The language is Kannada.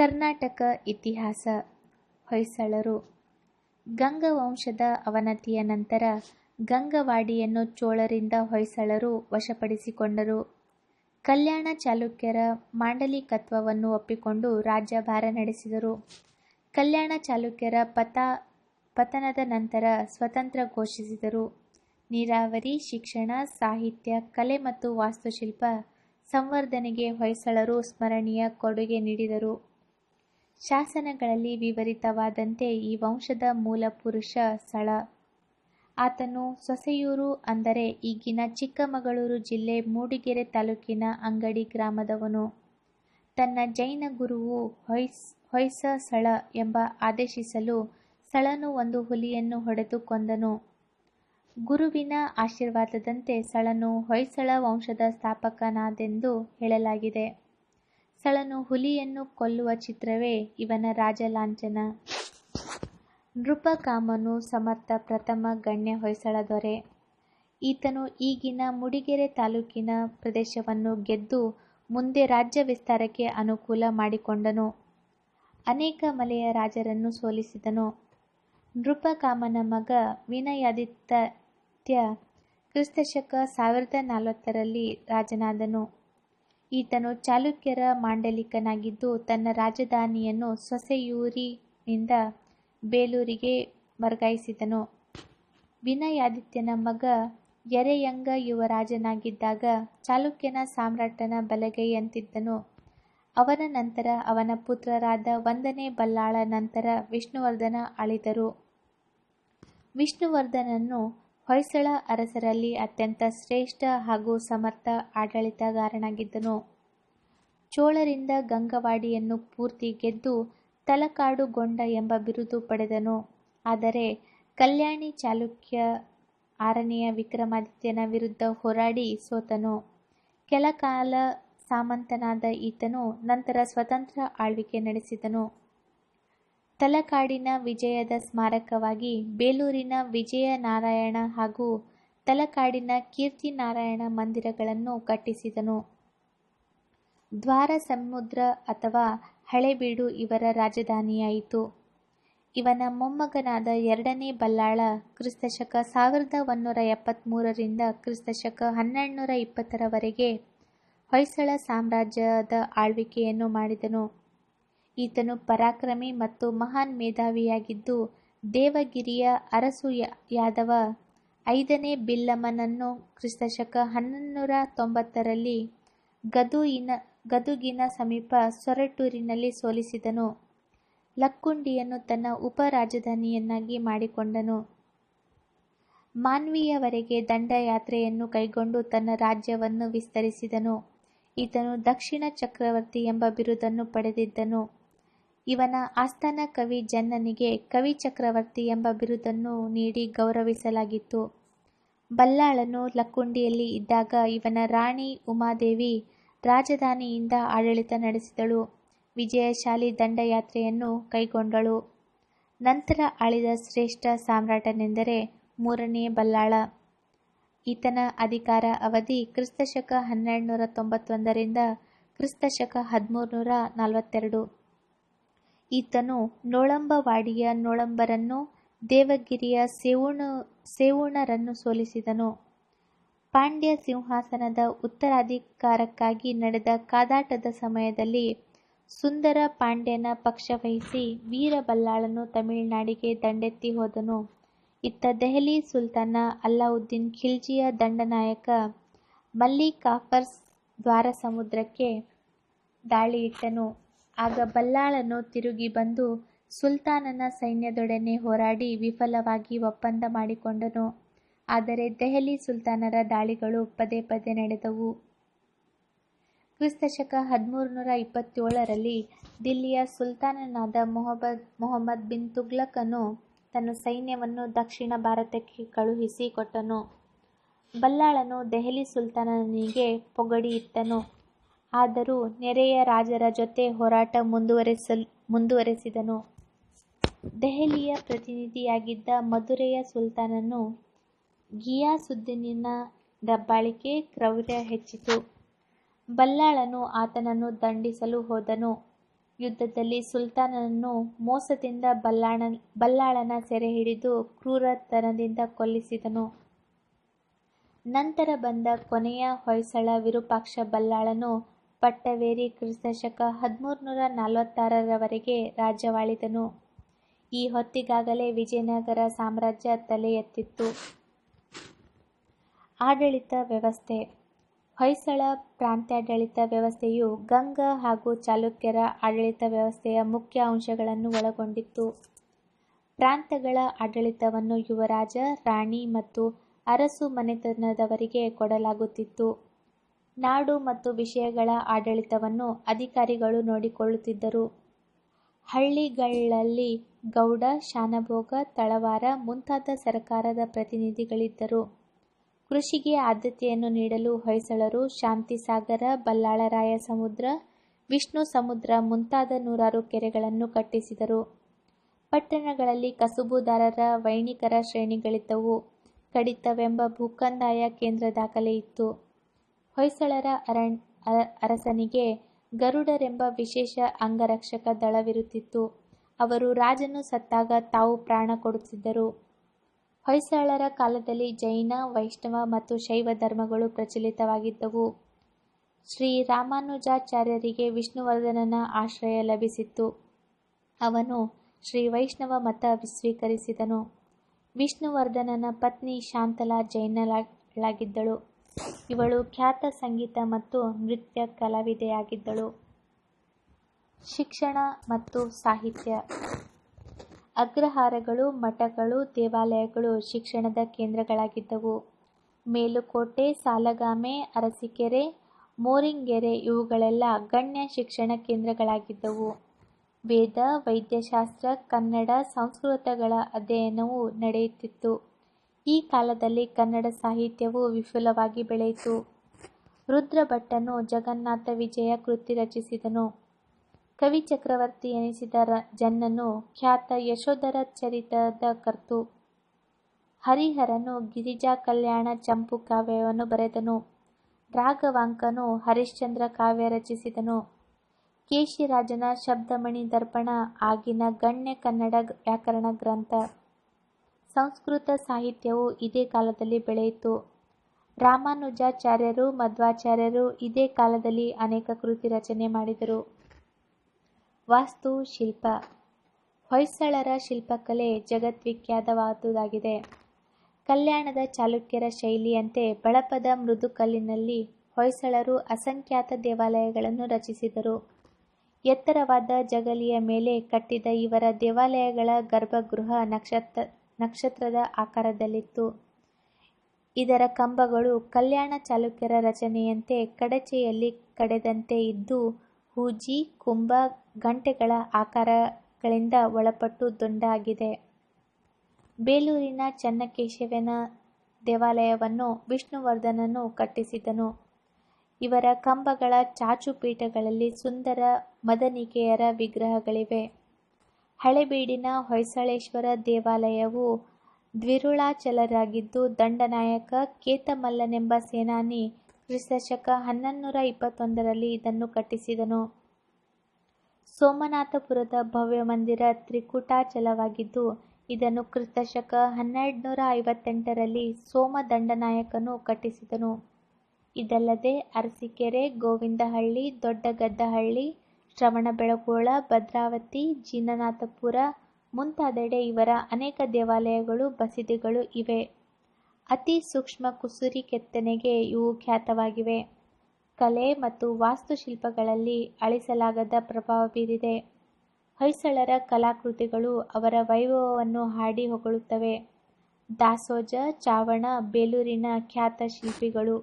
ಕರ್ನಾಟಕ ಇತಿಹಾಸ. ಹೊಯ್ಸಳರು. ಗಂಗವಂಶದ ಅವನತಿಯ ನಂತರ ಗಂಗವಾಡಿಯನ್ನು ಚೋಳರಿಂದ ಹೊಯ್ಸಳರು ವಶಪಡಿಸಿಕೊಂಡರು. ಕಲ್ಯಾಣ ಚಾಲುಕ್ಯರ ಮಾಂಡಲಿಕತ್ವವನ್ನು ಒಪ್ಪಿಕೊಂಡು ರಾಜ್ಯಭಾರ ನಡೆಸಿದರು. ಕಲ್ಯಾಣ ಚಾಲುಕ್ಯರ ಪತನದ ನಂತರ ಸ್ವತಂತ್ರ ಘೋಷಿಸಿದರು. ನೀರಾವರಿ, ಶಿಕ್ಷಣ, ಸಾಹಿತ್ಯ, ಕಲೆ ಮತ್ತು ವಾಸ್ತುಶಿಲ್ಪ ಸಂವರ್ಧನೆಗೆ ಹೊಯ್ಸಳರು ಸ್ಮರಣೀಯ ಕೊಡುಗೆ ನೀಡಿದರು. ಶಾಸನಗಳಲ್ಲಿ ವಿವರಿತವಾದಂತೆ ಈ ವಂಶದ ಮೂಲಪುರುಷ ಸಳ. ಆತನು ಸೊಸೆಯೂರು ಅಂದರೆ ಈಗಿನ ಚಿಕ್ಕಮಗಳೂರು ಜಿಲ್ಲೆ ಮೂಡಿಗೆರೆ ತಾಲೂಕಿನ ಅಂಗಡಿ ಗ್ರಾಮದವನು. ತನ್ನ ಜೈನ ಗುರುವು ಹೊಯ್ಸ ಸಳ ಎಂಬ ಆದೇಶಿಸಲು ಸಳನು ಒಂದು ಹುಲಿಯನ್ನು ಹೊಡೆದು ಕೊಂದನು. ಗುರುವಿನ ಆಶೀರ್ವಾದದಂತೆ ಸಳನು ಹೊಯ್ಸಳ ವಂಶದ ಸ್ಥಾಪಕನಾದೆಂದು ಹೇಳಲಾಗಿದೆ. ಸಳನು ಹುಲಿಯನ್ನು ಕೊಲ್ಲುವ ಚಿತ್ರವೇ ಇವನ ರಾಜಲಾಂಛನ. ನೃಪಕಾಮನು ಸಮರ್ಥ ಪ್ರಥಮ ಗಣ್ಯ ಹೊಯ್ಸಳ ದೊರೆ. ಈತನು ಈಗಿನ ಮೂಡಿಗೆರೆ ತಾಲೂಕಿನ ಪ್ರದೇಶವನ್ನು ಗೆದ್ದು ಮುಂದೆ ರಾಜ್ಯ ವಿಸ್ತಾರಕ್ಕೆ ಅನುಕೂಲ ಮಾಡಿಕೊಂಡನು. ಅನೇಕ ಮಲೆಯ ರಾಜರನ್ನು ಸೋಲಿಸಿದನು. ನೃಪಕಾಮನ ಮಗ ವಿನಯಾದಿತ್ಯ ಕ್ರಿಸ್ತಶಕ 1040ರಲ್ಲಿ ರಾಜನಾದನು. ಈತನು ಚಾಲುಕ್ಯರ ಮಾಂಡಲಿಕನಾಗಿದ್ದು ತನ್ನ ರಾಜಧಾನಿಯನ್ನು ಸೊಸೆಯೂರಿನಿಂದ ಬೇಲೂರಿಗೆ ವರ್ಗಾಯಿಸಿದನು. ವಿನಯಾದಿತ್ಯನ ಮಗ ಯರೆಯಂಗ ಯುವರಾಜನಾಗಿದ್ದಾಗ ಚಾಲುಕ್ಯನ ಸಾಮ್ರಾಟನ ಬಲಗೈಯಂತಿದ್ದನು. ಅವನ ನಂತರ ಅವನ ಪುತ್ರರಾದ 1ನೇ ಬಲ್ಲಾಳ ನಂತರ ವಿಷ್ಣುವರ್ಧನ ಆಳಿದರು. ವಿಷ್ಣುವರ್ಧನನು ಹೊಯ್ಸಳ ಅರಸರಲ್ಲಿ ಅತ್ಯಂತ ಶ್ರೇಷ್ಠ ಹಾಗೂ ಸಮರ್ಥ ಆಡಳಿತಗಾರನಾಗಿದ್ದನು. ಚೋಳರಿಂದ ಗಂಗವಾಡಿಯನ್ನು ಪೂರ್ತಿ ಗೆದ್ದು ತಲಕಾಡುಗೊಂಡ ಎಂಬ ಬಿರುದು ಪಡೆದನು. ಆದರೆ ಕಲ್ಯಾಣಿ ಚಾಲುಕ್ಯ 6ನೇ ವಿಕ್ರಮಾದಿತ್ಯನ ವಿರುದ್ಧ ಹೋರಾಡಿ ಸೋತನು. ಕೆಲಕಾಲ ಸಾಮಂತನಾದ ಈತನು ನಂತರ ಸ್ವತಂತ್ರ ಆಳ್ವಿಕೆ ನಡೆಸಿದನು. ತಲಕಾಡಿನ ವಿಜಯದ ಸ್ಮಾರಕವಾಗಿ ಬೇಲೂರಿನ ವಿಜಯನಾರಾಯಣ ಹಾಗೂ ತಲಕಾಡಿನ ಕೀರ್ತಿನಾರಾಯಣ ಮಂದಿರಗಳನ್ನು ಕಟ್ಟಿಸಿದನು. ದ್ವಾರಸಮುದ್ರ ಅಥವಾ ಹಳೇಬೀಡು ಇವರ ರಾಜಧಾನಿಯಾಯಿತು. ಇವನ ಮೊಮ್ಮಗನಾದ 2ನೇ ಬಲ್ಲಾಳ ಕ್ರಿಸ್ತಶಕ 1173ರಿಂದ ಕ್ರಿಸ್ತಶಕ 1220ರವರೆಗೆ ಹೊಯ್ಸಳ ಸಾಮ್ರಾಜ್ಯದ ಆಳ್ವಿಕೆಯನ್ನು ಮಾಡಿದನು. ಈತನು ಪರಾಕ್ರಮಿ ಮತ್ತು ಮಹಾನ್ ಮೇಧಾವಿಯಾಗಿದ್ದು ದೇವಗಿರಿಯ ಅರಸು-ಯಾದವ 5ನೇ ಬಿಲ್ಲಮನನ್ನು ಕ್ರಿಸ್ತಶಕ 1190ರಲ್ಲಿ ಗದುಗಿನ ಸಮೀಪ ಸೊರಟೂರಿನಲ್ಲಿ ಸೋಲಿಸಿದನು. ಲಕ್ಕುಂಡಿಯನ್ನು ತನ್ನ ಉಪರಾಜಧಾನಿಯನ್ನಾಗಿ ಮಾಡಿಕೊಂಡನು. ಮಾನ್ವಿಯವರೆಗೆ ದಂಡಯಾತ್ರೆಯನ್ನು ಕೈಗೊಂಡು ತನ್ನ ರಾಜ್ಯವನ್ನು ವಿಸ್ತರಿಸಿದನು. ಈತನು ದಕ್ಷಿಣ ಚಕ್ರವರ್ತಿ ಎಂಬ ಬಿರುದನ್ನು ಪಡೆದಿದ್ದನು. ಇವನ ಆಸ್ಥಾನ ಕವಿ ಜನ್ನನಿಗೆ ಕವಿ ಚಕ್ರವರ್ತಿ ಎಂಬ ಬಿರುದನ್ನು ನೀಡಿ ಗೌರವಿಸಲಾಗಿತ್ತು. ಬಲ್ಲಾಳನು ಲಕ್ಕುಂಡಿಯಲ್ಲಿ ಇದ್ದಾಗ ಇವನ ರಾಣಿ ಉಮಾದೇವಿ ರಾಜಧಾನಿಯಿಂದ ಆಡಳಿತ ನಡೆಸಿದಳು. ವಿಜಯಶಾಲಿ ದಂಡಯಾತ್ರೆಯನ್ನು ಕೈಗೊಂಡಳು. ನಂತರ ಆಳಿದ ಶ್ರೇಷ್ಠ ಸಾಮ್ರಾಟನೆಂದರೆ 3ನೇ ಬಲ್ಲಾಳ. ಈತನ ಅಧಿಕಾರ ಅವಧಿ ಕ್ರಿಸ್ತಶಕ 1291ರಿಂದ ಕ್ರಿಸ್ತಶಕ 1342. ಈತನು ನೋಳಂಬವಾಡಿಯ ನೋಳಂಬರನ್ನು, ದೇವಗಿರಿಯ ಸೇವುಣರನ್ನು ಸೋಲಿಸಿದನು. ಪಾಂಡ್ಯ ಸಿಂಹಾಸನದ ಉತ್ತರಾಧಿಕಾರಕ್ಕಾಗಿ ನಡೆದ ಕಾದಾಟದ ಸಮಯದಲ್ಲಿ ಸುಂದರ ಪಾಂಡ್ಯನ ಪಕ್ಷವಹಿಸಿ ವೀರ ಬಲ್ಲಾಳನು ತಮಿಳುನಾಡಿಗೆ ದಂಡೆತ್ತಿ ಹೋದನು. ಇತ್ತ ದೆಹಲಿ ಸುಲ್ತಾನ ಅಲ್ಲಾವುದ್ದೀನ್ ಖಿಲ್ಜಿಯ ದಂಡನಾಯಕ ಮಲ್ಲಿಕಾಫರ್ ದ್ವಾರಸಮುದ್ರಕ್ಕೆ ದಾಳಿಯಿಟ್ಟನು. ಆಗ ಬಲ್ಲಾಳನು ತಿರುಗಿ ಬಂದು ಸುಲ್ತಾನನ ಸೈನ್ಯದೊಡನೆ ಹೋರಾಡಿ ವಿಫಲವಾಗಿ ಒಪ್ಪಂದ ಮಾಡಿಕೊಂಡನು. ಆದರೆ ದೆಹಲಿ ಸುಲ್ತಾನರ ದಾಳಿಗಳು ಪದೇ ಪದೇ ನಡೆದವು. ಕ್ರಿಸ್ತಶಕ 1327ರಲ್ಲಿ ದಿಲ್ಲಿಯ ಸುಲ್ತಾನನಾದ ಮೊಹಮ್ಮದ್ ಬಿನ್ ತುಘ್ಲಕನು ತನ್ನ ಸೈನ್ಯವನ್ನು ದಕ್ಷಿಣ ಭಾರತಕ್ಕೆ ಕಳುಹಿಸಿ ಕೊಟ್ಟನು. ಬಲ್ಲಾಳನು ದೆಹಲಿ ಸುಲ್ತಾನನಿಗೆ ಪೊಗಡಿ ಇತ್ತನು. ಆದರೂ ನೆರೆಯ ರಾಜರ ಜೊತೆ ಹೋರಾಟ ಮುಂದುವರೆಸಿದನು. ದೆಹಲಿಯ ಪ್ರತಿನಿಧಿಯಾಗಿದ್ದ ಮಧುರೆಯ ಸುಲ್ತಾನನು ಘಿಯಾಸುದ್ದೀನನ ದಬ್ಬಾಳಿಕೆ ಕ್ರೌರ್ಯ ಹೆಚ್ಚಿತು. ಬಲ್ಲಾಳನು ಆತನನ್ನು ದಂಡಿಸಲು ಹೋದನು. ಯುದ್ಧದಲ್ಲಿ ಸುಲ್ತಾನನನ್ನು ಮೋಸದಿಂದ ಬಲ್ಲಾಳನ ಸೆರೆ ಹಿಡಿದು ಕ್ರೂರತನದಿಂದ ಕೊಲ್ಲಿಸಿದನು. ನಂತರ ಬಂದ ಕೊನೆಯ ಹೊಯ್ಸಳ ವಿರೂಪಾಕ್ಷ ಬಲ್ಲಾಳನು ಪಟ್ಟವೇರಿ ಕ್ರಿಸ್ತಶಕ 1346 ರಾಜ್ಯವಾಳಿದನು. ಈ ಹೊತ್ತಿಗಾಗಲೇ ವಿಜಯನಗರ ಸಾಮ್ರಾಜ್ಯ ತಲೆ ಎತ್ತಿತ್ತು. ಆಡಳಿತ ವ್ಯವಸ್ಥೆ. ಹೊಯ್ಸಳ ಪ್ರಾಂತ್ಯಾಡಳಿತ ವ್ಯವಸ್ಥೆಯು ಗಂಗ ಹಾಗೂ ಚಾಲುಕ್ಯರ ಆಡಳಿತ ವ್ಯವಸ್ಥೆಯ ಮುಖ್ಯ ಅಂಶಗಳನ್ನು ಒಳಗೊಂಡಿತ್ತು. ಪ್ರಾಂತಗಳ ಆಡಳಿತವನ್ನು ಯುವರಾಜ, ರಾಣಿ ಮತ್ತು ಅರಸು ಮನೆತನದವರಿಗೆ ಕೊಡಲಾಗುತ್ತಿತ್ತು. ನಾಡು ಮತ್ತು ವಿಷಯಗಳ ಆಡಳಿತವನ್ನು ಅಧಿಕಾರಿಗಳು ನೋಡಿಕೊಳ್ಳುತ್ತಿದ್ದರು. ಹಳ್ಳಿಗಳಲ್ಲಿ ಗೌಡ, ಶಾನಭೋಗ, ತಳವಾರ ಮುಂತಾದ ಸರಕಾರದ ಪ್ರತಿನಿಧಿಗಳಿದ್ದರು. ಕೃಷಿಗೆ ಆದ್ಯತೆಯನ್ನು ನೀಡಲು ಹೊಯ್ಸಳರು ಶಾಂತಿಸಾಗರ, ಬಲ್ಲಾಳರಾಯ ಸಮುದ್ರ, ವಿಷ್ಣು ಸಮುದ್ರ ಮುಂತಾದ 100 ಕೆರೆಗಳನ್ನು ಕಟ್ಟಿಸಿದರು. ಪಟ್ಟಣಗಳಲ್ಲಿ ಕಸುಬುದಾರರ, ವೈಣಿಕರ ಶ್ರೇಣಿಗಳಿದ್ದವು. ಕಡಿತವೆಂಬ ಭೂಕಂದಾಯ ಕೇಂದ್ರ ದಾಖಲೆ ಇತ್ತು. ಹೊಯ್ಸಳರ ಅರಸನಿಗೆ ಗರುಡರೆಂಬ ವಿಶೇಷ ಅಂಗರಕ್ಷಕ ದಳವಿರುತ್ತಿತ್ತು. ಅವರು ರಾಜನು ಸತ್ತಾಗ ತಾವು ಪ್ರಾಣ ಕೊಡುತ್ತಿದ್ದರು. ಹೊಯ್ಸಳರ ಕಾಲದಲ್ಲಿ ಜೈನ, ವೈಷ್ಣವ ಮತ್ತು ಶೈವ ಧರ್ಮಗಳು ಪ್ರಚಲಿತವಾಗಿದ್ದವು. ಶ್ರೀ ರಾಮಾನುಜಾಚಾರ್ಯರಿಗೆ ವಿಷ್ಣುವರ್ಧನನ ಆಶ್ರಯ ಲಭಿಸಿತ್ತು. ಅವನು ಶ್ರೀ ವೈಷ್ಣವ ಮತ ಸ್ವೀಕರಿಸಿದನು. ವಿಷ್ಣುವರ್ಧನನ ಪತ್ನಿ ಶಾಂತಲಾ ಜೈನಳಾಗಿದ್ದಳು. ಇವಳು ಖ್ಯಾತ ಸಂಗೀತ ಮತ್ತು ನೃತ್ಯ ಕಲಾವಿದೆಯಾಗಿದ್ದಳು. ಶಿಕ್ಷಣ ಮತ್ತು ಸಾಹಿತ್ಯ. ಅಗ್ರಹಾರಗಳು, ಮಠಗಳು, ದೇವಾಲಯಗಳು ಶಿಕ್ಷಣದ ಕೇಂದ್ರಗಳಾಗಿದ್ದವು. ಮೇಲುಕೋಟೆ, ಸಾಲಗಾಮೆ, ಅರಸೀಕೆರೆ, ಮೋರಿಂಗೆರೆ ಇವುಗಳೆಲ್ಲ ಗಣ್ಯ ಶಿಕ್ಷಣ ಕೇಂದ್ರಗಳಾಗಿದ್ದವು. ವೇದ, ವೈದ್ಯಶಾಸ್ತ್ರ, ಕನ್ನಡ, ಸಂಸ್ಕೃತಗಳ ಅಧ್ಯಯನವೂ ನಡೆಯುತ್ತಿತ್ತು. ಈ ಕಾಲದಲ್ಲಿ ಕನ್ನಡ ಸಾಹಿತ್ಯವು ವಿಪುಲವಾಗಿ ಬೆಳೆಯಿತು. ರುದ್ರಭಟ್ಟನು ಜಗನ್ನಾಥ ವಿಜಯ ಕೃತಿ ರಚಿಸಿದನು. ಕವಿ ಚಕ್ರವರ್ತಿ ಎನಿಸಿದ ಜನ್ನನು ಖ್ಯಾತ ಯಶೋಧರ ಚರಿತದ ಕರ್ತು. ಹರಿಹರನು ಗಿರಿಜಾ ಕಲ್ಯಾಣ ಚಂಪು ಕಾವ್ಯವನ್ನು ಬರೆದನು. ರಾಘವಾಂಕನು ಹರಿಶ್ಚಂದ್ರ ಕಾವ್ಯ ರಚಿಸಿದನು. ಕೇಶಿರಾಜನ ಶಬ್ದಮಣಿ ದರ್ಪಣ ಆಗಿನ ಗಣ್ಯ ಕನ್ನಡ ವ್ಯಾಕರಣ ಗ್ರಂಥ. ಸಂಸ್ಕೃತ ಸಾಹಿತ್ಯವು ಇದೇ ಕಾಲದಲ್ಲಿ ಬೆಳೆಯಿತು. ರಾಮಾನುಜಾಚಾರ್ಯರು, ಮಧ್ವಾಚಾರ್ಯರು ಇದೇ ಕಾಲದಲ್ಲಿ ಅನೇಕ ಕೃತಿ ರಚನೆ ಮಾಡಿದರು. ವಾಸ್ತುಶಿಲ್ಪ. ಹೊಯ್ಸಳರ ಶಿಲ್ಪಕಲೆ ಜಗದ್ವಿಖ್ಯಾತವಾದುದಾಗಿದೆ. ಕಲ್ಯಾಣದ ಚಾಲುಕ್ಯರ ಶೈಲಿಯಂತೆ ಬಳಪದ ಮೃದುಕಲ್ಲಿನಲ್ಲಿ ಹೊಯ್ಸಳರು ಅಸಂಖ್ಯಾತ ದೇವಾಲಯಗಳನ್ನು ರಚಿಸಿದರು. ಎತ್ತರವಾದ ಜಗಲಿಯ ಮೇಲೆ ಕಟ್ಟಿದ ಇವರ ದೇವಾಲಯಗಳ ಗರ್ಭಗೃಹ ನಕ್ಷತ್ರದ ಆಕಾರದಲ್ಲಿತ್ತು. ಇದರ ಕಂಬಗಳು ಕಲ್ಯಾಣ ಚಾಲುಕ್ಯರ ರಚನೆಯಂತೆ ಕಡಚೆಯಲ್ಲಿ ಕಡೆದಂತೆ ಇದ್ದು ಹೂಜಿ, ಕುಂಭ, ಗಂಟೆಗಳ ಆಕಾರಗಳಿಂದ ಒಳಪಟ್ಟು ದುಂಡಾಗಿದೆ. ಬೇಲೂರಿನ ಚನ್ನಕೇಶವನ ದೇವಾಲಯವನ್ನು ವಿಷ್ಣುವರ್ಧನನು ಕಟ್ಟಿಸಿದನು. ಇವರ ಕಂಬಗಳ ಚಾಚುಪೀಠಗಳಲ್ಲಿ ಸುಂದರ ಮದನಿಕೆಯರ ವಿಗ್ರಹಗಳಿವೆ. ಹಳೇಬೀಡಿನ ಹೊಯ್ಸಳೇಶ್ವರ ದೇವಾಲಯವು ದ್ವಿರುಳಾಚಲರಾಗಿದ್ದು ದಂಡನಾಯಕ ಕೇತಮಲ್ಲನೆಂಬ ಸೇನಾನಿ ಕ್ರಿಸ್ತಶಕ 1121 ಇದನ್ನು ಕಟ್ಟಿಸಿದನು. ಸೋಮನಾಥಪುರದ ಭವ್ಯ ಮಂದಿರ ತ್ರಿಕೂಟಾಚಲವಾಗಿದ್ದು ಇದನ್ನು ಕ್ರಿಸ್ತಶಕ 1258 ಸೋಮದಂಡನಾಯಕನು ಕಟ್ಟಿಸಿದನು. ಇದಲ್ಲದೆ ಅರಸೀಕೆರೆ, ಗೋವಿಂದಹಳ್ಳಿ, ದೊಡ್ಡಗದ್ದಹಳ್ಳಿ, ಶ್ರವಣಬೆಳಗೊಳ, ಭದ್ರಾವತಿ, ಜಿನನಾಥಪುರ ಮುಂತಾದೆಡೆ ಇವರ ಅನೇಕ ದೇವಾಲಯಗಳು, ಬಸದಿಗಳು ಇವೆ. ಅತಿ ಸೂಕ್ಷ್ಮ ಕುಸುರಿ ಕೆತ್ತನೆಗೆ ಇವು ಖ್ಯಾತವಾಗಿವೆ. ಕಲೆ ಮತ್ತು ವಾಸ್ತುಶಿಲ್ಪಗಳಲ್ಲಿ ಅಳಿಸಲಾಗದ ಪ್ರಭಾವ ಬೀರಿದೆ. ಹೊಯ್ಸಳರ ಕಲಾಕೃತಿಗಳು ಅವರ ವೈಭವವನ್ನು ಹಾಡಿ ಹೊಗಳುತ್ತವೆ. ದಾಸೋಜ, ಚಾವಣ ಬೇಲೂರಿನ ಖ್ಯಾತ ಶಿಲ್ಪಿಗಳು.